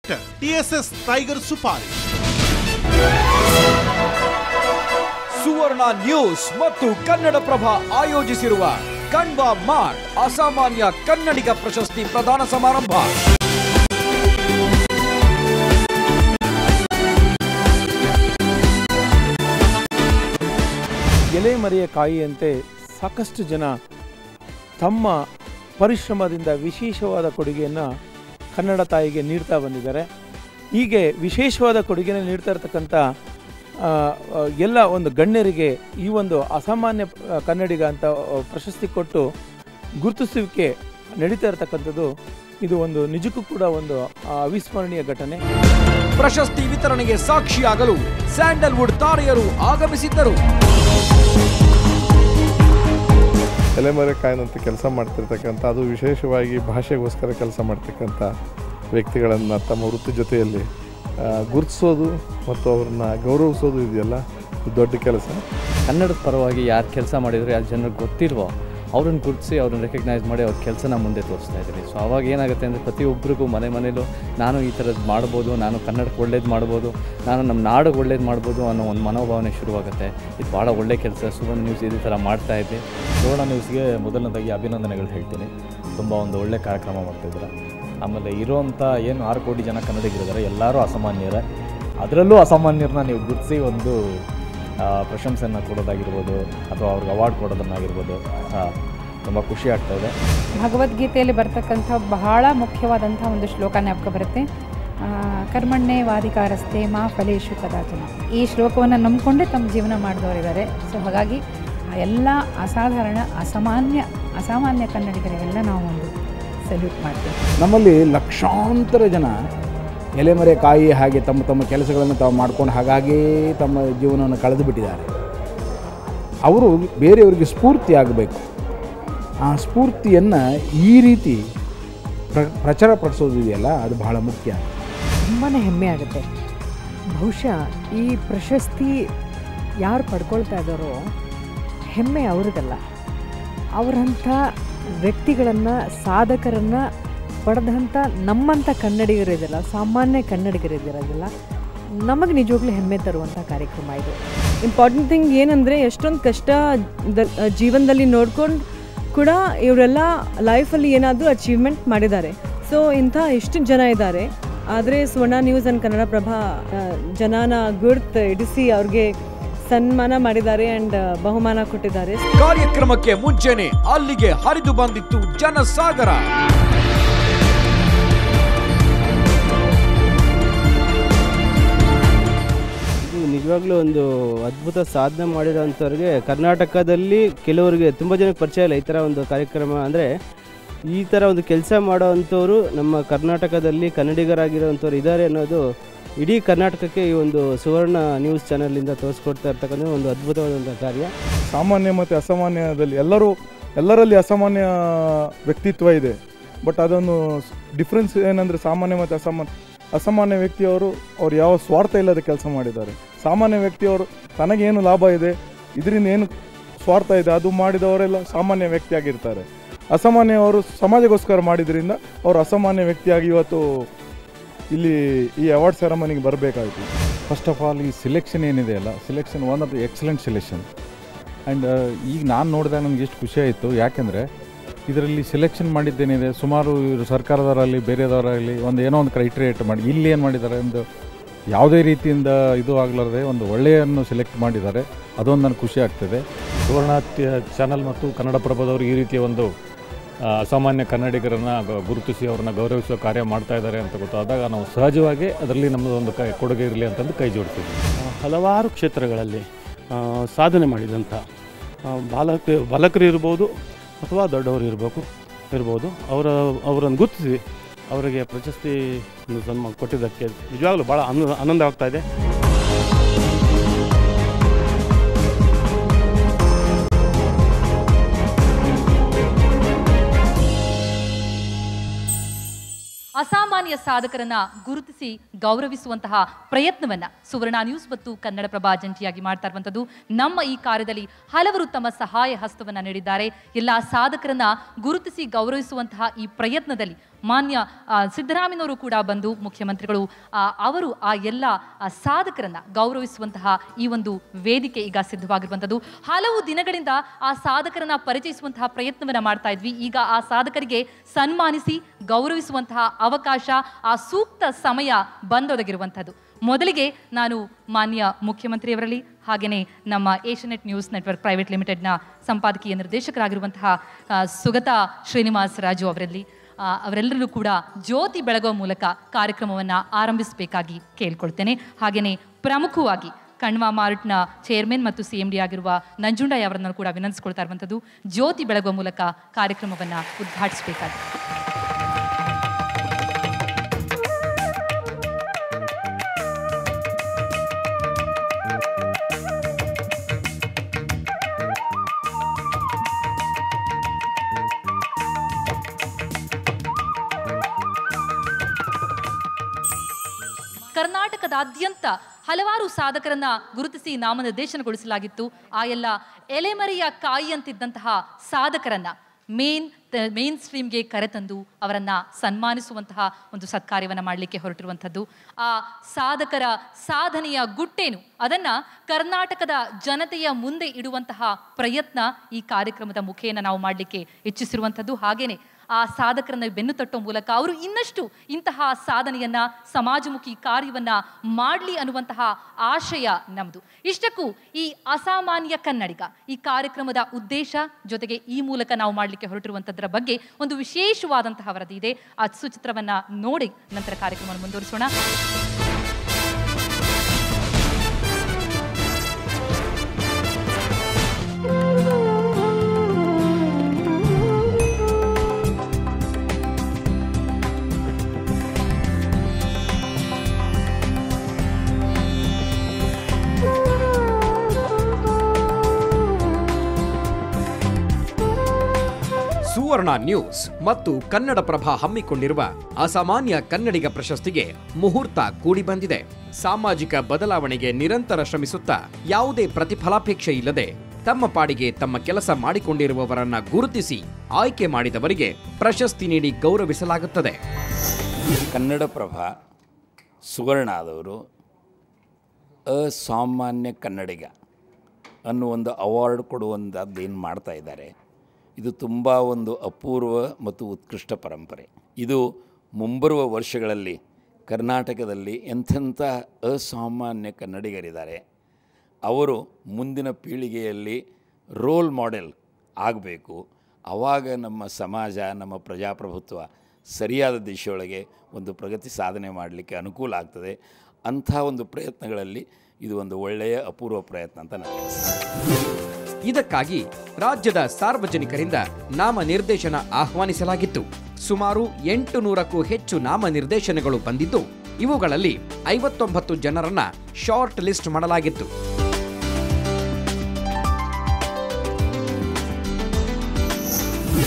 Director TSS tiger ಸುಪಾರಿ. ಸುವರ್ಣ news ಮತ್ತು ಕನ್ನಡಪ್ರಭ ಆಯೋಜಿಸಿರುವ Kanva mart ಅಸಾಮಾನ್ಯ ಕನ್ನಡಿಗ ಪ್ರಶಸ್ತಿ ಪ್ರದಾನ ಸಮಾರಂಭ. ಎಲೆಮರೆಯ ಕಾಯಿಯಂತೆ ಸಾಕಷ್ಟು ಜನ ತಮ್ಮ ಪರಿಶ್ರಮದಿಂದ ವಿಶೇಷವಾದ ಕೊಡುಗೆಯನ್ನು ಕನ್ನಡ ತಾಯಿಗೆ ನೀಡ್ತಾ ಬಂದಿದ್ದಾರೆ. ಹೀಗೆ ವಿಶೇಷವಾದ ಕೊಡುಗೆಯನ್ನು ನೀಡ್ತಾ ಇರತಕ್ಕಂಥ ಎಲ್ಲ ಒಂದು ಗಣ್ಯರಿಗೆ ಈ ಒಂದು ಅಸಾಮಾನ್ಯ ಕನ್ನಡಿಗ ಅಂತ ಪ್ರಶಸ್ತಿ ಕೊಟ್ಟು ಗುರುತಿಸುವಿಕೆ ನಡೀತಾ ಇರತಕ್ಕಂಥದ್ದು ಇದು ಒಂದು ನಿಜಕ್ಕೂ ಕೂಡ ಒಂದು ಅವಿಸ್ಮರಣೀಯ ಘಟನೆ. ಪ್ರಶಸ್ತಿ ವಿತರಣೆಗೆ ಸಾಕ್ಷಿಯಾಗಲು ಸ್ಯಾಂಡಲ್ವುಡ್ ತಾರೆಯರು ಆಗಮಿಸಿದ್ದರು. ಎಲೆಮರೆ ಕಾಯಿನಂತ ಕೆಲಸ ಮಾಡ್ತಿರ್ತಕ್ಕಂಥ, ಅದು ವಿಶೇಷವಾಗಿ ಭಾಷೆಗೋಸ್ಕರ ಕೆಲಸ ಮಾಡ್ತಕ್ಕಂಥ ವ್ಯಕ್ತಿಗಳನ್ನು ತಮ್ಮ ವೃತ್ತಿ ಜೊತೆಯಲ್ಲಿ ಗುರುತಿಸೋದು ಮತ್ತು ಅವ್ರನ್ನ ಗೌರವಿಸೋದು ಇದೆಯಲ್ಲ, ಇದು ದೊಡ್ಡ ಕೆಲಸ. ಕನ್ನಡದ ಪರವಾಗಿ ಯಾರು ಕೆಲಸ ಮಾಡಿದರೆ ಯಾರು ಜನರಿಗೆ ಗೊತ್ತಿಲ್ವೋ ಅವ್ರನ್ನ ಗುರುತಿಸಿ ಅವ್ರನ್ನ ರೆಕಗ್ನೈಸ್ ಮಾಡಿ ಅವ್ರ ಕೆಲಸನ ಮುಂದೆ ತೋರಿಸ್ತಾ ಇದ್ದೀನಿ. ಸೊ ಅವಾಗ ಏನಾಗುತ್ತೆ ಅಂದರೆ ಪ್ರತಿಯೊಬ್ಬರಿಗೂ ಮನೇಲೂ ನಾನು ಈ ಥರದ್ದು ಮಾಡ್ಬೋದು, ನಾನು ಕನ್ನಡಕ್ಕೆ ಒಳ್ಳೇದು ಮಾಡ್ಬೋದು, ನಾನು ನಮ್ಮ ನಾಡಿಗೆ ಒಳ್ಳೇದು ಮಾಡ್ಬೋದು ಅನ್ನೋ ಒಂದು ಮನೋಭಾವನೆ ಶುರುವಾಗುತ್ತೆ. ಇದು ಭಾಳ ಒಳ್ಳೆ ಕೆಲಸ. ಸುವರ್ಣ ನ್ಯೂಸ್ ಇದೇ ಥರ ಮಾಡ್ತಾಯಿದ್ದೆ. ಸುವರ್ಣ ನ್ಯೂಸ್ಗೆ ಮೊದಲನೇದಾಗಿ ಅಭಿನಂದನೆಗಳು ಹೇಳ್ತೀನಿ. ತುಂಬ ಒಂದು ಒಳ್ಳೆ ಕಾರ್ಯಕ್ರಮ ಮಾಡ್ತಾಯಿದ್ದಾರೆ. ಆಮೇಲೆ ಇರುವಂಥ ಏನು 6 ಕೋಟಿ ಜನ ಕನ್ನಡಿಗರಿದ್ದಾರೆ, ಎಲ್ಲರೂ ಅಸಾಮಾನ್ಯರೇ. ಅದರಲ್ಲೂ ಅಸಾಮಾನ್ಯರನ್ನ ನೀವು ಗುರುತಿಸಿ ಒಂದು ಪ್ರಶಂಸೆಯನ್ನು ಕೊಡೋದಾಗಿರ್ಬೋದು ಅಥವಾ ಅವ್ರಿಗೆ ಅವಾರ್ಡ್ ಕೊಡೋದನ್ನಾಗಿರ್ಬೋದು ತುಂಬ ಖುಷಿ ಆಗ್ತಾಯಿದೆ. ಭಗವದ್ಗೀತೆಯಲ್ಲಿ ಬರ್ತಕ್ಕಂಥ ಬಹಳ ಮುಖ್ಯವಾದಂಥ ಒಂದು ಶ್ಲೋಕ ಜ್ಞಾಪಕ ಬರುತ್ತೆ. ಕರ್ಮಣ್ಣೆ ವಾಧಿಕಾರಸ್ತೆ ಮಾ ಫಲೇಶು ಕದಾಚನ. ಈ ಶ್ಲೋಕವನ್ನು ನಂಬಿಕೊಂಡೇ ತಮ್ಮ ಜೀವನ ಮಾಡಿದವರಿದ್ದಾರೆ. ಸೊ ಹಾಗಾಗಿ ಎಲ್ಲ ಅಸಾಧಾರಣ ಅಸಾಮಾನ್ಯ ಕನ್ನಡಿಗರಿಗೆಲ್ಲ ನಾವು ಒಂದು ಸಲ್ಯೂಟ್ ಮಾಡ್ತೀವಿ. ನಮ್ಮಲ್ಲಿ ಲಕ್ಷಾಂತರ ಜನ ಎಲೆಮರೆ ಕಾಯಿ ಹಾಗೆ ತಮ್ಮ ಕೆಲಸಗಳನ್ನು ತಾವು ಮಾಡ್ಕೊಂಡು ಹಾಗಾಗಿ ತಮ್ಮ ಜೀವನವನ್ನು ಕಳೆದು ಬಿಟ್ಟಿದ್ದಾರೆ. ಅವರು ಬೇರೆಯವರಿಗೆ ಸ್ಫೂರ್ತಿ ಆಗಬೇಕು. ಆ ಸ್ಫೂರ್ತಿಯನ್ನು ಈ ರೀತಿ ಪ್ರಚಾರಪಡಿಸೋದಿದೆಯಲ್ಲ, ಅದು ಬಹಳ ಮುಖ್ಯ. ತುಂಬಾ ಹೆಮ್ಮೆ ಆಗುತ್ತೆ. ಬಹುಶಃ ಈ ಪ್ರಶಸ್ತಿ ಯಾರು ಪಡ್ಕೊಳ್ತಾ ಇದ್ದಾರೋ ಹೆಮ್ಮೆ ಅವ್ರಿಗಲ್ಲ, ಅವರಂಥ ವ್ಯಕ್ತಿಗಳನ್ನು, ಸಾಧಕರನ್ನು ಪಡೆದಂಥ ನಮ್ಮಂಥ ಕನ್ನಡಿಗರಿದೆಯಲ್ಲ, ಸಾಮಾನ್ಯ ಕನ್ನಡಿಗರಿದಿರೋದಿಲ್ಲ, ನಮಗೆ ನಿಜವಾಗ್ಲೂ ಹೆಮ್ಮೆ ತರುವಂಥ ಕಾರ್ಯಕ್ರಮ ಇದು. ಇಂಪಾರ್ಟೆಂಟ್ ಥಿಂಗ್ ಏನಂದರೆ ಎಷ್ಟೊಂದು ಕಷ್ಟ ಜೀವನದಲ್ಲಿ ನೋಡ್ಕೊಂಡು ಕೂಡ ಇವರೆಲ್ಲ ಲೈಫಲ್ಲಿ ಏನಾದರೂ ಅಚೀವ್ಮೆಂಟ್ ಮಾಡಿದ್ದಾರೆ. ಸೊ ಇಂಥ ಎಷ್ಟು ಜನ ಇದ್ದಾರೆ. ಆದರೆ ಸುವರ್ಣ ನ್ಯೂಸ್ ಆ್ಯಂಡ್ ಕನ್ನಡಪ್ರಭ ಜನನ ಗುರ್ತು ಇಡಿಸಿ ಅವ್ರಿಗೆ ಸನ್ಮಾನ ಮಾಡಿದ್ದಾರೆ ಆ್ಯಂಡ್ ಬಹುಮಾನ ಕೊಟ್ಟಿದ್ದಾರೆ. ಕಾರ್ಯಕ್ರಮಕ್ಕೆ ಮುಂಚೆನೆ ಅಲ್ಲಿಗೆ ಹರಿದು ಬಂದಿತ್ತು ಜನಸಾಗರ. ನಿಜವಾಗ್ಲೂ ಒಂದು ಅದ್ಭುತ ಸಾಧನೆ ಮಾಡಿರೋಂಥವ್ರಿಗೆ ಕರ್ನಾಟಕದಲ್ಲಿ ಕೆಲವರಿಗೆ ತುಂಬ ಜನಕ್ಕೆ ಪರಿಚಯ ಇಲ್ಲ ಈ ಥರ ಒಂದು ಕಾರ್ಯಕ್ರಮ. ಅಂದರೆ ಈ ಥರ ಒಂದು ಕೆಲಸ ಮಾಡೋ ಅಂಥವ್ರು ನಮ್ಮ ಕರ್ನಾಟಕದಲ್ಲಿ ಕನ್ನಡಿಗರಾಗಿರೋವಂಥವ್ರು ಇದ್ದಾರೆ ಅನ್ನೋದು ಇಡೀ ಕರ್ನಾಟಕಕ್ಕೆ ಈ ಒಂದು ಸುವರ್ಣ ನ್ಯೂಸ್ ಚಾನಲಿಂದ ತೋರಿಸ್ಕೊಡ್ತಾ ಇರ್ತಕ್ಕಂಥ ಒಂದು ಅದ್ಭುತವಾದಂಥ ಕಾರ್ಯ. ಸಾಮಾನ್ಯ ಮತ್ತು ಅಸಾಮಾನ್ಯದಲ್ಲಿ ಎಲ್ಲರಲ್ಲಿ ಅಸಾಮಾನ್ಯ ವ್ಯಕ್ತಿತ್ವ ಇದೆ. ಬಟ್ ಅದನ್ನು ಡಿಫ್ರೆನ್ಸ್ ಏನಂದರೆ ಸಾಮಾನ್ಯ ಮತ್ತು ಅಸಾಮಾನ್ಯ ವ್ಯಕ್ತಿಯವರು ಅವ್ರು ಯಾವ ಸ್ವಾರ್ಥ ಇಲ್ಲದೆ ಕೆಲಸ ಮಾಡಿದ್ದಾರೆ. ಸಾಮಾನ್ಯ ವ್ಯಕ್ತಿಯವರು ತನಗೇನು ಲಾಭ ಇದೆ, ಇದರಿಂದ ಏನು ಸ್ವಾರ್ಥ ಇದೆ, ಅದು ಮಾಡಿದವರೆಲ್ಲ ಸಾಮಾನ್ಯ ವ್ಯಕ್ತಿಯಾಗಿರ್ತಾರೆ. ಅಸಾಮಾನ್ಯವರು ಸಮಾಜಗೋಸ್ಕರ ಮಾಡಿದ್ರಿಂದ ಅವರು ಅಸಾಮಾನ್ಯ ವ್ಯಕ್ತಿಯಾಗಿ ಇವತ್ತು ಇಲ್ಲಿ ಈ ಅವಾರ್ಡ್ ಸೆರೆಮನಿಗೆ ಬರಬೇಕಾಯಿತು. ಫಸ್ಟ್ ಆಫ್ ಆಲ್ ಈ ಸಿಲೆಕ್ಷನ್ ಏನಿದೆ ಅಲ್ಲ, selection one of the excellent selection. And ಈಗ ನಾನು ನೋಡಿದಾಗ ನನಗೆ ಎಷ್ಟು ಖುಷಿ ಆಯಿತು. ಯಾಕೆಂದರೆ ಇದರಲ್ಲಿ ಸೆಲೆಕ್ಷನ್ ಮಾಡಿದ್ದೇನಿದೆ, ಸುಮಾರು ಇವರು ಸರ್ಕಾರದವರಲ್ಲಿ ಬೇರೆದವರಲ್ಲಿ ಏನೋ ಒಂದು ಕ್ರೈಟೀರಿಯೇಟ್ ಮಾಡಿ ಇಲ್ಲಿ ಏನು ಮಾಡಿದ್ದಾರೆ, ಒಂದು ಯಾವುದೇ ರೀತಿಯಿಂದ ಇದು ಆಗಲಾರದೆ ಒಂದು ಒಳ್ಳೆಯನ್ನು ಸೆಲೆಕ್ಟ್ ಮಾಡಿದ್ದಾರೆ. ಅದೊಂದು ನನಗೆ ಖುಷಿ ಆಗ್ತದೆ. ಸುವರ್ಣ ಚಾನಲ್ ಮತ್ತು ಕನ್ನಡಪ್ರಭದವರು ಈ ರೀತಿಯ ಒಂದು ಅಸಾಮಾನ್ಯ ಕನ್ನಡಿಗರನ್ನು ಗುರುತಿಸಿ ಅವ್ರನ್ನ ಗೌರವಿಸುವ ಕಾರ್ಯ ಮಾಡ್ತಾ ಇದ್ದಾರೆ ಅಂತ ಗೊತ್ತಾದಾಗ ನಾವು ಸಹಜವಾಗಿ ಅದರಲ್ಲಿ ನಮ್ಮದೊಂದು ಕೊಡುಗೆ ಇರಲಿ ಅಂತಂದು ಕೈ ಜೋಡಿಸ್ತೀವಿ. ಹಲವಾರು ಕ್ಷೇತ್ರಗಳಲ್ಲಿ ಸಾಧನೆ ಮಾಡಿದಂಥ ಬಾಲಕರು ಇರ್ಬೋದು ಅಥವಾ ದೊಡ್ಡವರು ಇರ್ಬೋದು ಅವರನ್ನು ಗುರುತಿಸಿ ಅವರಿಗೆ ಪ್ರಶಸ್ತಿ ಸನ್ಮಾನ ಕೊಟ್ಟಿದ್ದಕ್ಕೆ ನಿಜವಾಗಲೂ ಭಾಳ ಆನಂದ ಆಗ್ತಾ ಇದೆ. ಅಸಾಮಾನ್ಯ ಅಸಾಮಾನ್ಯ ಸಾಧಕರನ್ನ ಗುರುತಿಸಿ ಗೌರವಿಸುವಂತಹ ಪ್ರಯತ್ನವನ್ನ ಸುವರ್ಣ ನ್ಯೂಸ್ ಮತ್ತು ಕನ್ನಡಪ್ರಭ ಜಂಟಿಯಾಗಿ ಮಾಡ್ತಾ ಇರುವಂಥದ್ದು. ನಮ್ಮ ಈ ಕಾರ್ಯದಲ್ಲಿ ಹಲವರು ತಮ್ಮ ಸಹಾಯ ಹಸ್ತವನ್ನ ನೀಡಿದ್ದಾರೆ. ಎಲ್ಲ ಸಾಧಕರನ್ನ ಗುರುತಿಸಿ ಗೌರವಿಸುವಂತಹ ಈ ಪ್ರಯತ್ನದಲ್ಲಿ ಮಾನ್ಯ ಸಿದ್ದರಾಮಯ್ಯನವರು ಕೂಡ ಬಂದು ಮುಖ್ಯಮಂತ್ರಿಗಳು ಅವರು ಆ ಎಲ್ಲ ಸಾಧಕರನ್ನ ಗೌರವಿಸುವಂತಹ ಈ ಒಂದು ವೇದಿಕೆ ಈಗ ಸಿದ್ಧವಾಗಿರುವಂಥದ್ದು. ಹಲವು ದಿನಗಳಿಂದ ಆ ಸಾಧಕರನ್ನ ಪರಿಚಯಿಸುವಂತಹ ಪ್ರಯತ್ನವನ್ನ ಮಾಡ್ತಾ ಇದ್ವಿ. ಈಗ ಆ ಸಾಧಕರಿಗೆ ಸನ್ಮಾನಿಸಿ ಗೌರವಿಸುವಂತಹ ಅವಕಾಶ, ಆ ಸೂಕ್ತ ಸಮಯ ಬಂದೊದಗಿರುವಂಥದ್ದು. ಮೊದಲಿಗೆ ನಾನು ಮಾನ್ಯ ಮುಖ್ಯಮಂತ್ರಿಯವರಲ್ಲಿ ಹಾಗೆಯೇ ನಮ್ಮ ಏಷ್ಯಾನೆಟ್ ನ್ಯೂಸ್ ನೆಟ್ವರ್ಕ್ ಪ್ರೈವೇಟ್ ಲಿಮಿಟೆಡ್ನ ಸಂಪಾದಕೀಯ ನಿರ್ದೇಶಕರಾಗಿರುವಂತಹ ಸುಗತಾ ಶ್ರೀನಿವಾಸ ರಾಜು ಅವರೆಲ್ಲರೂ ಕೂಡ ಜ್ಯೋತಿ ಬೆಳಗುವ ಮೂಲಕ ಕಾರ್ಯಕ್ರಮವನ್ನು ಆರಂಭಿಸಬೇಕಾಗಿ ಕೇಳ್ಕೊಳ್ತೇನೆ. ಹಾಗೆಯೇ ಪ್ರಮುಖವಾಗಿ ಕಣ್ವಾ ಮಾರ್ಟ್ನ ಚೇರ್ಮನ್ ಮತ್ತು CMD ಆಗಿರುವ ನಂಜುಂಡಯ್ಯ ಅವರನ್ನು ಕೂಡ ವಿನಂತಿಸ್ಕೊಳ್ತಾ ಇರುವಂಥದ್ದು ಜ್ಯೋತಿ ಬೆಳಗುವ ಮೂಲಕ ಕಾರ್ಯಕ್ರಮವನ್ನು ಉದ್ಘಾಟಿಸಬೇಕಾಗಿ. ಕರ್ನಾಟಕದಾದ್ಯಂತ ಹಲವಾರು ಸಾಧಕರನ್ನ ಗುರುತಿಸಿ ನಾಮನಿರ್ದೇಶನಗೊಳಿಸಲಾಗಿತ್ತು. ಆ ಎಲ್ಲ ಎಲೆಮರೆಯ ಕಾಯಿಯಂತಿದ್ದಂತಹ ಸಾಧಕರನ್ನ ಮೇನ್ ಸ್ಟ್ರೀಮ್ಗೆ ಕರೆತಂದು ಅವರನ್ನು ಸನ್ಮಾನಿಸುವಂತಹ ಒಂದು ಸತ್ಕಾರ್ಯವನ್ನು ಮಾಡಲಿಕ್ಕೆ ಹೊರಟಿರುವಂಥದ್ದು. ಆ ಸಾಧಕರ ಸಾಧನೆಯ ಗುಟ್ಟೇನು ಅದನ್ನು ಕರ್ನಾಟಕದ ಜನತೆಯ ಮುಂದೆ ಇಡುವಂತಹ ಪ್ರಯತ್ನ ಈ ಕಾರ್ಯಕ್ರಮದ ಮುಖೇನ ನಾವು ಮಾಡಲಿಕ್ಕೆ ಇಚ್ಛಿಸಿರುವಂಥದ್ದು. ಹಾಗೆಯೇ ಆ ಸಾಧಕರನ್ನ ಬೆನ್ನು ತಟ್ಟೋ ಮೂಲಕ ಅವರು ಇನ್ನಷ್ಟು ಇಂತಹ ಸಾಧನೆಯನ್ನ ಸಮಾಜಮುಖಿ ಕಾರ್ಯವನ್ನ ಮಾಡಲಿ ಅನ್ನುವಂತಹ ಆಶಯ ನಮ್ಮದು. ಇಷ್ಟಕ್ಕೂ ಈ ಅಸಾಮಾನ್ಯ ಕನ್ನಡಿಗ ಈ ಕಾರ್ಯಕ್ರಮದ ಉದ್ದೇಶ ಜೊತೆಗೆ ಈ ಮೂಲಕ ನಾವು ಮಾಡಲಿಕ್ಕೆ ಹೊರಟಿರುವಂಥದ್ರ ಬಗ್ಗೆ ಒಂದು ವಿಶೇಷವಾದಂತಹ ವರದಿ ಇದೆ. ಆ ಸುಚಿತ್ರವನ್ನ ನೋಡಿ ನಂತರ ಕಾರ್ಯಕ್ರಮವನ್ನು ಮುಂದುವರಿಸೋಣ. ಸುವರ್ಣ ನ್ಯೂಸ್ ಮತ್ತು ಕನ್ನಡಪ್ರಭ ಹಮ್ಮಿಕೊಂಡಿರುವ ಅಸಾಮಾನ್ಯ ಕನ್ನಡಿಗ ಪ್ರಶಸ್ತಿಗೆ ಮುಹೂರ್ತ ಕೂಡಿ ಬಂದಿದೆ. ಸಾಮಾಜಿಕ ಬದಲಾವಣೆಗೆ ನಿರಂತರ ಶ್ರಮಿಸುತ್ತಾ ಯಾವುದೇ ಪ್ರತಿಫಲಾಪೇಕ್ಷೆ ಇಲ್ಲದೆ ತಮ್ಮ ಪಾಡಿಗೆ ತಮ್ಮ ಕೆಲಸ ಮಾಡಿಕೊಂಡಿರುವವರನ್ನ ಗುರುತಿಸಿ ಆಯ್ಕೆ ಮಾಡಿದವರಿಗೆ ಪ್ರಶಸ್ತಿ ನೀಡಿ ಗೌರವಿಸಲಾಗುತ್ತದೆ. ಕನ್ನಡಪ್ರಭ ಸುವರ್ಣದವರು ಅಸಾಮಾನ್ಯ ಕನ್ನಡಿಗ ಅನ್ನೋ ಒಂದು ಅವಾರ್ಡ್ ಕೊಡುವಂಥದ್ದು ಏನು ಮಾಡ್ತಾ ಇದ್ದಾರೆ, ಇದು ತುಂಬ ಒಂದು ಅಪೂರ್ವ ಮತ್ತು ಉತ್ಕೃಷ್ಟ ಪರಂಪರೆ. ಇದು ಮುಂಬರುವ ವರ್ಷಗಳಲ್ಲಿ ಕರ್ನಾಟಕದಲ್ಲಿ ಎಂಥೆಂಥ ಅಸಾಮಾನ್ಯ ಕನ್ನಡಿಗರಿದ್ದಾರೆ, ಅವರು ಮುಂದಿನ ಪೀಳಿಗೆಯಲ್ಲಿ ರೋಲ್ ಮಾಡೆಲ್ ಆಗಬೇಕು. ಆವಾಗ ನಮ್ಮ ಸಮಾಜ, ನಮ್ಮ ಪ್ರಜಾಪ್ರಭುತ್ವ ಸರಿಯಾದ ದಿಶೆಯೊಳಗೆ ಒಂದು ಪ್ರಗತಿ ಸಾಧನೆ ಮಾಡಲಿಕ್ಕೆ ಅನುಕೂಲ ಆಗ್ತದೆ. ಅಂಥ ಒಂದು ಪ್ರಯತ್ನಗಳಲ್ಲಿ ಇದು ಒಂದು ಒಳ್ಳೆಯ ಅಪೂರ್ವ ಪ್ರಯತ್ನ ಅಂತ ನನಗೆ ಅನಿಸ್ತದೆ. ಇದಕ್ಕಾಗಿ ರಾಜ್ಯದ ಸಾರ್ವಜನಿಕರಿಂದ ನಾಮನಿರ್ದೇಶನ ಆಹ್ವಾನಿಸಲಾಗಿತ್ತು. ಸುಮಾರು 800ಕ್ಕೂ ಹೆಚ್ಚು ನಾಮನಿರ್ದೇಶನಗಳು ಬಂದಿದ್ದು, ಇವುಗಳಲ್ಲಿ 59 ಜನರನ್ನ ಶಾರ್ಟ್ ಲಿಸ್ಟ್ ಮಾಡಲಾಗಿತ್ತು.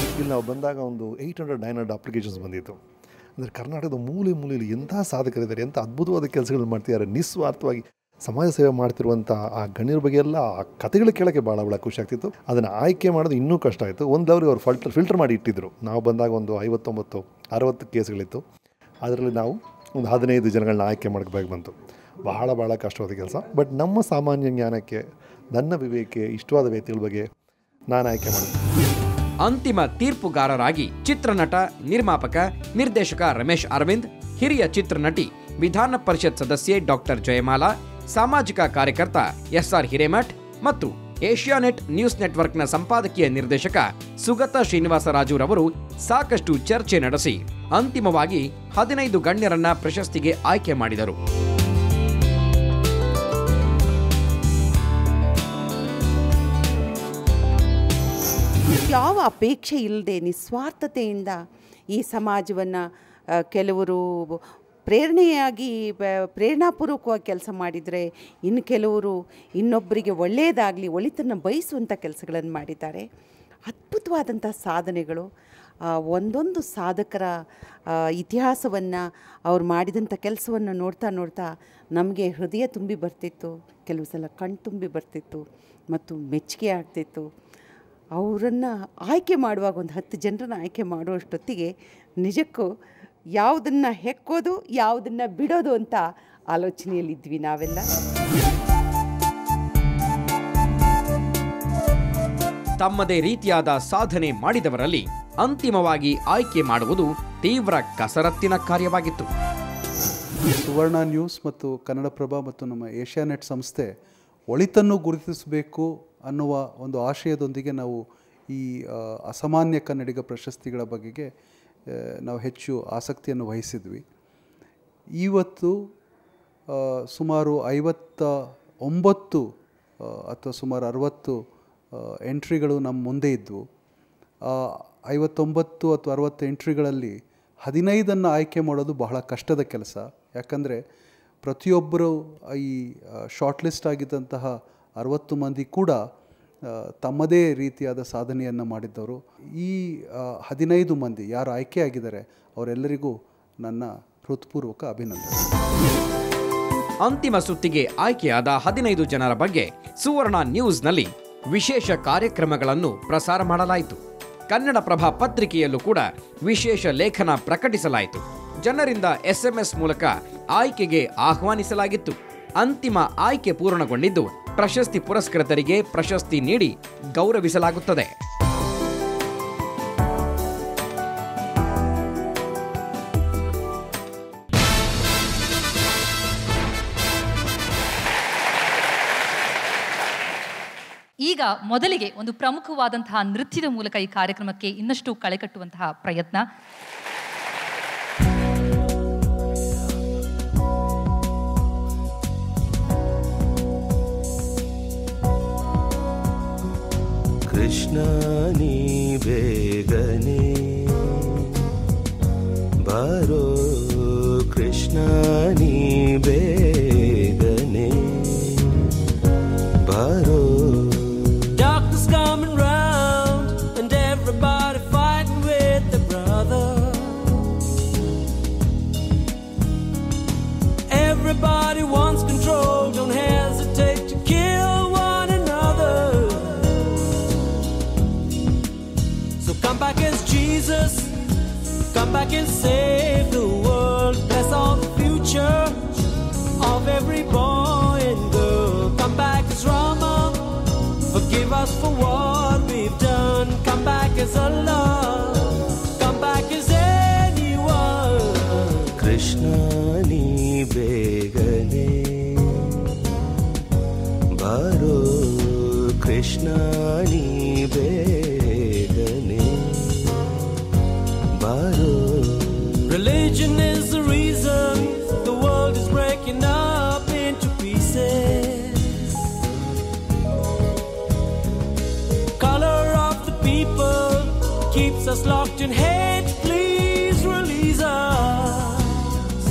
ಇಲ್ಲಿ ನಾವು ಬಂದಾಗ ಒಂದು 800-900 ಅಪ್ಲಿಕೇಶನ್ಸ್ ಬಂದಿತ್ತು. ಅಂದರೆ ಕರ್ನಾಟಕದ ಮೂಲೆ ಮೂಲೆಯಲ್ಲಿ ಎಂಥ ಸಾಧಕರಿದ್ದಾರೆ, ಎಂಥ ಅದ್ಭುತವಾದ ಕೆಲಸಗಳು ಮಾಡ್ತಿದ್ದಾರೆ, ನಿಸ್ವಾರ್ಥವಾಗಿ ಸಮಾಜ ಸೇವೆ ಮಾಡ್ತಿರುವಂಥ ಆ ಗಣ್ಯರ ಬಗ್ಗೆ ಎಲ್ಲ ಆ ಕಥೆಗಳು ಕೇಳೋಕ್ಕೆ ಭಾಳ ಖುಷಿ ಆಗ್ತಿತ್ತು. ಅದನ್ನು ಆಯ್ಕೆ ಮಾಡೋದು ಇನ್ನೂ ಕಷ್ಟ ಆಯಿತು. ಒಂದು ಅವ್ರಿಗೆ ಅವ್ರು ಫಿಲ್ಟರ್ ಮಾಡಿ ಇಟ್ಟಿದ್ದರು. ನಾವು ಬಂದಾಗ ಒಂದು 59-60 ಕೇಸ್ಗಳಿತ್ತು. ಅದರಲ್ಲಿ ನಾವು ಒಂದು 15 ಜನಗಳನ್ನ ಆಯ್ಕೆ ಮಾಡಬೇಕು ಬಂತು. ಭಾಳ ಕಷ್ಟವಾದ ಕೆಲಸ. ಬಟ್ ನಮ್ಮ ಸಾಮಾನ್ಯ ಜ್ಞಾನಕ್ಕೆ, ನನ್ನ ವಿವೇಕಕ್ಕೆ ಇಷ್ಟವಾದ ವ್ಯಕ್ತಿಗಳ ಬಗ್ಗೆ ನಾನು ಆಯ್ಕೆ ಮಾಡಿದೆ. ಅಂತಿಮ ತೀರ್ಪುಗಾರರಾಗಿ ಚಿತ್ರನಟ, ನಿರ್ಮಾಪಕ, ನಿರ್ದೇಶಕ ರಮೇಶ್ ಅರವಿಂದ್, ಹಿರಿಯ ಚಿತ್ರನಟಿ, ವಿಧಾನ ಪರಿಷತ್ ಸದಸ್ಯೆ ಡಾಕ್ಟರ್ ಜಯಮಾಲಾ, ಸಾಮಾಜಿಕ ಕಾರ್ಯಕರ್ತ SR ಹಿರೇಮಠ್ ಮತ್ತು ಏಷ್ಯಾನೆಟ್ ನ್ಯೂಸ್ ನೆಟ್ವರ್ಕ್ನ ಸಂಪಾದಕೀಯ ನಿರ್ದೇಶಕ ಸುಗತಾ ಶ್ರೀನಿವಾಸ ರಾಜುರವರು ಸಾಕಷ್ಟು ಚರ್ಚೆ ನಡೆಸಿ ಅಂತಿಮವಾಗಿ 15 ಗಣ್ಯರನ್ನ ಪ್ರಶಸ್ತಿಗೆ ಆಯ್ಕೆ ಮಾಡಿದರು. ಯಾವ ಅಪೇಕ್ಷೆ ಇಲ್ಲದೆ ನಿಸ್ವಾರ್ಥತೆಯಿಂದ ಈ ಸಮಾಜವನ್ನು ಕೆಲವರು ಪ್ರೇರಣಾಪೂರ್ವಕವಾಗಿ ಕೆಲಸ ಮಾಡಿದರೆ, ಇನ್ನು ಕೆಲವರು ಇನ್ನೊಬ್ಬರಿಗೆ ಒಳ್ಳೆಯದಾಗಲಿ, ಒಳಿತನ್ನು ಬಯಸುವಂಥ ಕೆಲಸಗಳನ್ನು ಮಾಡಿದ್ದಾರೆ. ಅದ್ಭುತವಾದಂಥ ಸಾಧನೆಗಳು. ಒಂದೊಂದು ಸಾಧಕರ ಇತಿಹಾಸವನ್ನು ಅವ್ರು ಮಾಡಿದಂಥ ಕೆಲಸವನ್ನು ನೋಡ್ತಾ ನೋಡ್ತಾ ನಮಗೆ ಹೃದಯ ತುಂಬಿ ಬರ್ತಿತ್ತು, ಕೆಲವು ಸಲ ಕಣ್ಣು ತುಂಬಿ ಬರ್ತಿತ್ತು ಮತ್ತು ಮೆಚ್ಚುಗೆ ಆಗ್ತಿತ್ತು. ಅವರನ್ನು ಆಯ್ಕೆ ಮಾಡುವಾಗ ಒಂದು 10 ಜನರನ್ನು ಆಯ್ಕೆ ಮಾಡುವಷ್ಟೊತ್ತಿಗೆ ನಿಜಕ್ಕೂ ಯಾವುದನ್ನು ಹೆಕ್ಕೋದು ಯಾವುದನ್ನು ಬಿಡೋದು ಅಂತ ಆಲೋಚನೆಯಲ್ಲಿದ್ವಿ ನಾವೆಲ್ಲ. ತಮ್ಮದೇ ರೀತಿಯಾದ ಸಾಧನೆ ಮಾಡಿದವರಲ್ಲಿ ಅಂತಿಮವಾಗಿ ಆಯ್ಕೆ ಮಾಡುವುದು ತೀವ್ರ ಕಸರತ್ತಿನ ಕಾರ್ಯವಾಗಿತ್ತು. ಸುವರ್ಣ ನ್ಯೂಸ್ ಮತ್ತು ಕನ್ನಡಪ್ರಭ ಮತ್ತು ನಮ್ಮ ಏಷ್ಯಾನೆಟ್ ಸಂಸ್ಥೆ ಒಳಿತನ್ನು ಗುರುತಿಸಬೇಕು ಅನ್ನುವ ಒಂದು ಆಶಯದೊಂದಿಗೆ ನಾವು ಈ ಅಸಾಮಾನ್ಯ ಕನ್ನಡಿಗ ಪ್ರಶಸ್ತಿಗಳ ಬಗೆಗೆ ನಾವು ಹೆಚ್ಚು ಆಸಕ್ತಿಯನ್ನು ವಹಿಸಿದ್ವಿ. ಇವತ್ತು ಸುಮಾರು 59 ಅಥವಾ ಸುಮಾರು 60 ಎಂಟ್ರಿಗಳು ನಮ್ಮ ಮುಂದೆ ಇದ್ದವು. 59 ಅಥವಾ 60 ಎಂಟ್ರಿಗಳಲ್ಲಿ 15 ಆಯ್ಕೆ ಮಾಡೋದು ಬಹಳ ಕಷ್ಟದ ಕೆಲಸ. ಯಾಕಂದರೆ ಪ್ರತಿಯೊಬ್ಬರು ಈ ಶಾರ್ಟ್ ಲಿಸ್ಟ್ ಆಗಿದ್ದಂತಹ 60 ಮಂದಿ ಕೂಡ ತಮ್ಮದೇ ರೀತಿಯಾದ ಸಾಧನೆಯನ್ನು ಮಾಡಿದ್ದವರು. ಈ 15 ಮಂದಿ ಯಾರು ಆಯ್ಕೆ ಆಗಿದ್ದಾರೆ ಅವರೆಲ್ಲರಿಗೂ ನನ್ನ ಹೃತ್ಪೂರ್ವಕ ಅಭಿನಂದನೆ. ಅಂತಿಮ ಸುತ್ತಿಗೆ ಆಯ್ಕೆಯಾದ 15 ಜನರ ಬಗ್ಗೆ ಸುವರ್ಣ ನ್ಯೂಸ್ನಲ್ಲಿ ವಿಶೇಷ ಕಾರ್ಯಕ್ರಮಗಳನ್ನು ಪ್ರಸಾರ ಮಾಡಲಾಯಿತು. ಕನ್ನಡಪ್ರಭ ಪತ್ರಿಕೆಯಲ್ಲೂ ಕೂಡ ವಿಶೇಷ ಲೇಖನ ಪ್ರಕಟಿಸಲಾಯಿತು. ಜನರಿಂದ SMS ಮೂಲಕ ಆಯ್ಕೆಗೆ ಆಹ್ವಾನಿಸಲಾಗಿತ್ತು. ಅಂತಿಮ ಆಯ್ಕೆ ಪೂರ್ಣಗೊಂಡಿದ್ದು ಪ್ರಶಸ್ತಿ ಪುರಸ್ಕೃತರಿಗೆ ಪ್ರಶಸ್ತಿ ನೀಡಿ ಗೌರವಿಸಲಾಗುತ್ತದೆ. ಈಗ ಮೊದಲಿಗೆ ಒಂದು ಪ್ರಮುಖವಾದಂತಹ ನೃತ್ಯದ ಮೂಲಕ ಈ ಕಾರ್ಯಕ್ರಮಕ್ಕೆ ಇನ್ನಷ್ಟು ಕಳೆ ಕಟ್ಟುವಂತಹ ಪ್ರಯತ್ನ. ಕೃಷ್ಣ ನೀ ಬೇಗನೆ ಬಾರೋ, ಕೃಷ್ಣ ನೀ ಬೇಗನೆ ಬಾರೋ. Darkness coming round and everybody fighting with their brother. Everybody wants control, don't hesitate to kill one another. So come back as Jesus, come back and save the world. Bless all the future of every boy and girl. Come back as Rama, forgive us for what we've done. Come back as Allah, come back as anyone. Krishna ni begane baro, Krishna ni begane baro. Religion is the reason the world is breaking up into pieces. Color of the people keeps us locked in hate. Please release us.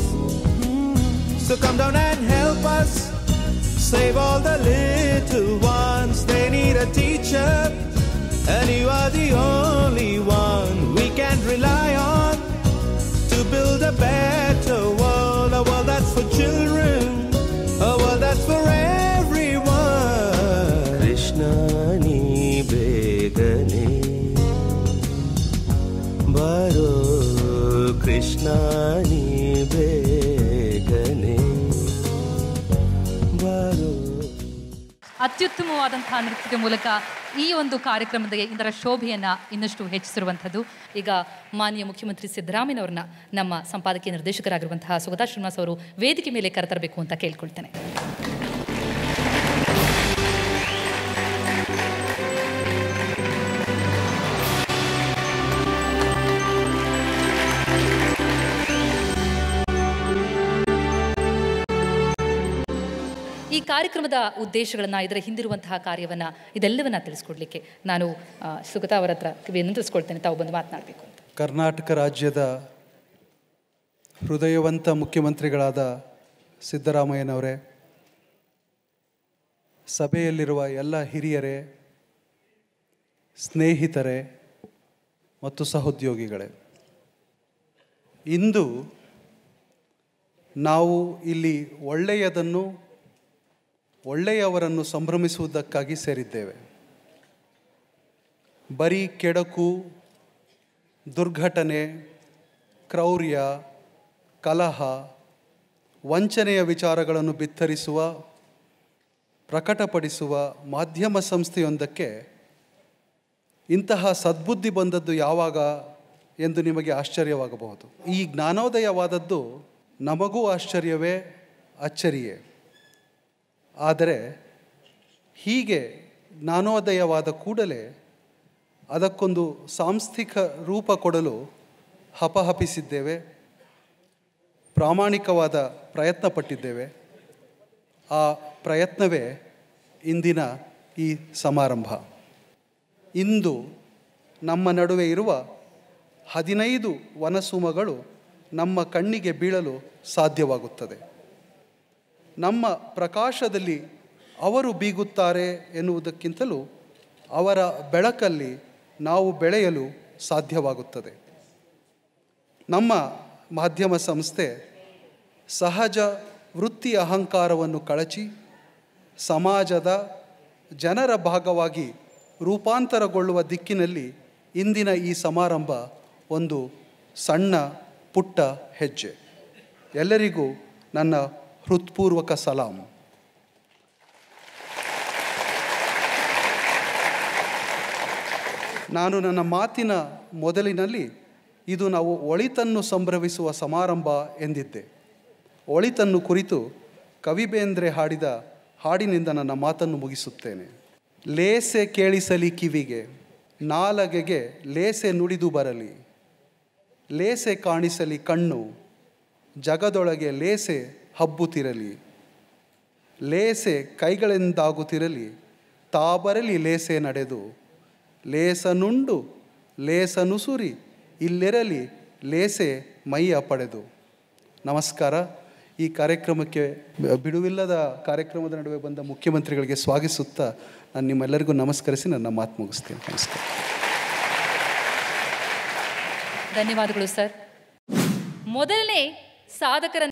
So come down and help us save all the little ones. They need a teacher, and you are the only one we can rely on to build a better world. A world that's for children, a world that's for everyone. Krishna ni begane baro, Krishna ni begane baro. ಅತ್ಯುತ್ತಮವಾದಂತಹ ನೃತ್ಯದ ಮೂಲಕ ಈ ಒಂದು ಕಾರ್ಯಕ್ರಮದ ಇದರ ಶೋಭೆಯನ್ನು ಇನ್ನಷ್ಟು ಹೆಚ್ಚಿಸಿರುವಂಥದ್ದು. ಈಗ ಮಾನ್ಯ ಮುಖ್ಯಮಂತ್ರಿ ಸಿದ್ದರಾಮಯ್ಯನವ್ರನ್ನ ನಮ್ಮ ಸಂಪಾದಕೀಯ ನಿರ್ದೇಶಕರಾಗಿರುವಂತಹ ಸುಗತಾ ಶ್ರೀನಿವಾಸ್ ಅವರು ವೇದಿಕೆ ಮೇಲೆ ಕರೆತರಬೇಕು ಅಂತ ಕೇಳ್ಕೊಳ್ತೇನೆ. ಈ ಕಾರ್ಯಕ್ರಮದ ಉದ್ದೇಶಗಳನ್ನು, ಇದರ ಹಿಂದಿರುವಂತಹ ಕಾರ್ಯವನ್ನು, ಇದೆಲ್ಲವನ್ನ ತಿಳಿಸ್ಕೊಡ್ಲಿಕ್ಕೆ ನಾನು ಸುಗತಾ ಅವರ ಹತ್ರ ವಿನಂತಿಸ್ಕೊಳ್ತೇನೆ, ತಾವು ಬಂದು ಮಾತನಾಡಬೇಕು ಅಂತ. ಕರ್ನಾಟಕ ರಾಜ್ಯದ ಹೃದಯವಂತ ಮುಖ್ಯಮಂತ್ರಿಗಳಾದ ಸಿದ್ದರಾಮಯ್ಯನವರೇ, ಸಭೆಯಲ್ಲಿರುವ ಎಲ್ಲ ಹಿರಿಯರೇ, ಸ್ನೇಹಿತರೇ, ಮತ್ತು ಸಹೋದ್ಯೋಗಿಗಳೇ, ಇಂದು ನಾವು ಇಲ್ಲಿ ಒಳ್ಳೆಯವರನ್ನು ಸಂಭ್ರಮಿಸುವುದಕ್ಕಾಗಿ ಸೇರಿದ್ದೇವೆ. ಬರೀ ಕೆಡಕು, ದುರ್ಘಟನೆ, ಕ್ರೌರ್ಯ, ಕಲಹ, ವಂಚನೆಯ ವಿಚಾರಗಳನ್ನು ಬಿತ್ತರಿಸುವ, ಪ್ರಕಟಪಡಿಸುವ ಮಾಧ್ಯಮ ಸಂಸ್ಥೆಯೊಂದಕ್ಕೆ ಇಂತಹ ಸದ್ಬುದ್ಧಿ ಬಂದದ್ದು ಯಾವಾಗ ಎಂದು ನಿಮಗೆ ಆಶ್ಚರ್ಯವಾಗಬಹುದು. ಈ ಜ್ಞಾನೋದಯವಾದದ್ದು ನಮಗೂ ಆಶ್ಚರ್ಯವೇ, ಅಚ್ಚರಿಯೇ. ಆದರೆ ಹೀಗೆ ಜ್ಞಾನೋದಯವಾದ ಕೂಡಲೇ ಅದಕ್ಕೊಂದು ಸಾಂಸ್ಥಿಕ ರೂಪ ಕೊಡಲು ಹಪಹಪಿಸಿದ್ದೇವೆ, ಪ್ರಾಮಾಣಿಕವಾದ ಪ್ರಯತ್ನ ಪಟ್ಟಿದ್ದೇವೆ. ಆ ಪ್ರಯತ್ನವೇ ಇಂದಿನ ಈ ಸಮಾರಂಭ. ಇಂದು ನಮ್ಮ ನಡುವೆ ಇರುವ 15 ವನಸುಮಗಳು ನಮ್ಮ ಕಣ್ಣಿಗೆ ಬೀಳಲು ಸಾಧ್ಯವಾಗುತ್ತದೆ. ನಮ್ಮ ಪ್ರಕಾಶದಲ್ಲಿ ಅವರು ಬೀಗುತ್ತಾರೆ ಎನ್ನುವುದಕ್ಕಿಂತಲೂ ಅವರ ಬೆಳಕಲ್ಲಿ ನಾವು ಬೆಳೆಯಲು ಸಾಧ್ಯವಾಗುತ್ತದೆ. ನಮ್ಮ ಮಾಧ್ಯಮ ಸಂಸ್ಥೆ ಸಹಜ ವೃತ್ತಿ ಅಹಂಕಾರವನ್ನು ಕಳಚಿ ಸಮಾಜದ ಜನರ ಭಾಗವಾಗಿ ರೂಪಾಂತರಗೊಳ್ಳುವ ದಿಕ್ಕಿನಲ್ಲಿ ಇಂದಿನ ಈ ಸಮಾರಂಭ ಒಂದು ಸಣ್ಣ ಪುಟ್ಟ ಹೆಜ್ಜೆ. ಎಲ್ಲರಿಗೂ ನನ್ನ ಹೃತ್ಪೂರ್ವಕ ಸಲಾಂ. ನಾನು ನನ್ನ ಮಾತಿನ ಮೊದಲಿನಲ್ಲಿ ಇದು ನಾವು ಒಳಿತನ್ನು ಸಂಭ್ರಮಿಸುವ ಸಮಾರಂಭ ಎಂದಿದ್ದೆ. ಒಳಿತನ್ನು ಕುರಿತು ಕವಿ ಬೇಂದ್ರೆ ಹಾಡಿದ ಹಾಡಿನಿಂದ ನನ್ನ ಮಾತನ್ನು ಮುಗಿಸುತ್ತೇನೆ. ಲೇಸೆ ಕೇಳಿಸಲಿ ಕಿವಿಗೆ, ನಾಲಗೆಗೆ ಲೇಸೆ ನುಡಿದು ಬರಲಿ, ಲೇಸೆ ಕಾಣಿಸಲಿ ಕಣ್ಣು, ಜಗದೊಳಗೆ ಲೇಸೆ ಹಬ್ಬುತ್ತಿರಲಿ, ಲೇಸೆ ಕೈಗಳೆಂದಾಗುತ್ತಿರಲಿ, ತಾಬರಲಿ ಲೇಸೆ ನಡೆದು, ಲೇಸನುಂಡು ಲೇಸನುಸುರಿ ಇಲ್ಲಿರಲಿ ಲೇಸೆ ಮೈಯ ಪಡೆದು. ನಮಸ್ಕಾರ. ಈ ಕಾರ್ಯಕ್ರಮಕ್ಕೆ ಬಿಡುವಿಲ್ಲದ ಕಾರ್ಯಕ್ರಮದ ನಡುವೆ ಬಂದ ಮುಖ್ಯಮಂತ್ರಿಗಳಿಗೆ ಸ್ವಾಗತಿಸುತ್ತಾ ನಾನು ನಿಮ್ಮೆಲ್ಲರಿಗೂ ನಮಸ್ಕರಿಸಿ ನನ್ನ ಮಾತು ಮುಗಿಸ್ತೇನೆ. ನಮಸ್ಕಾರ. ಧನ್ಯವಾದಗಳು ಸರ್. ಮೊದಲನೇ ಸಾಧಕರ